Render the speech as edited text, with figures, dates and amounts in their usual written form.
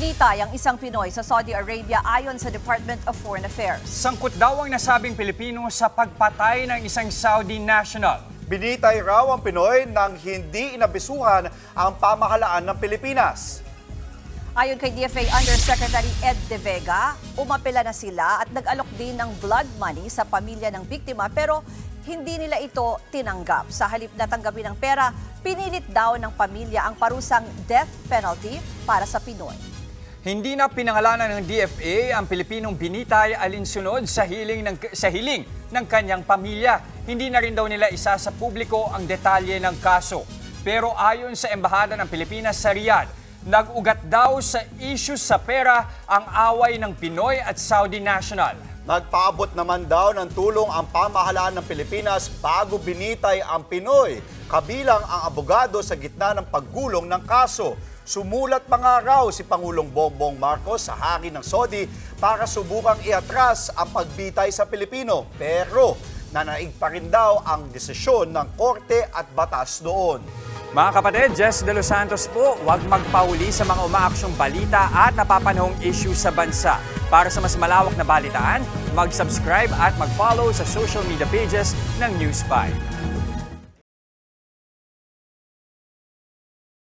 Binitay ang isang Pinoy sa Saudi Arabia ayon sa Department of Foreign Affairs. Sangkot daw ang nasabing Pilipino sa pagpatay ng isang Saudi national. Binitay raw ang Pinoy nang hindi inabisuhan ang pamahalaan ng Pilipinas. Ayon kay DFA Undersecretary Ed De Vega, umapela na sila at nag-alok din ng blood money sa pamilya ng biktima pero hindi nila ito tinanggap. Sa halip na tanggapin ng pera, pinilit daw ng pamilya ang parusang death penalty para sa Pinoy. Hindi na pinangalanan ng DFA ang Pilipinong binitay alinsunod sa hiling ng kanyang pamilya. Hindi na rin daw nila isa sa publiko ang detalye ng kaso. Pero ayon sa Embahada ng Pilipinas sa Riyadh, nag-ugat daw sa issues sa pera ang away ng Pinoy at Saudi national. Nagpaabot naman daw ng tulong ang pamahalaan ng Pilipinas bago binitay ang Pinoy, kabilang ang abogado sa gitna ng paggulong ng kaso. Sumulat pa nga raw si Pangulong Bongbong Marcos sa hari ng Saudi para subukang iatras ang pagbitay sa Pilipino. Pero nanaig pa rin daw ang desisyon ng korte at batas doon. Mga kapatid, Jess De Los Santos po, huwag magpahuli sa mga umaaksyong balita at napapanahong issue sa bansa. Para sa mas malawak na balitaan, mag-subscribe at mag-follow sa social media pages ng News 5.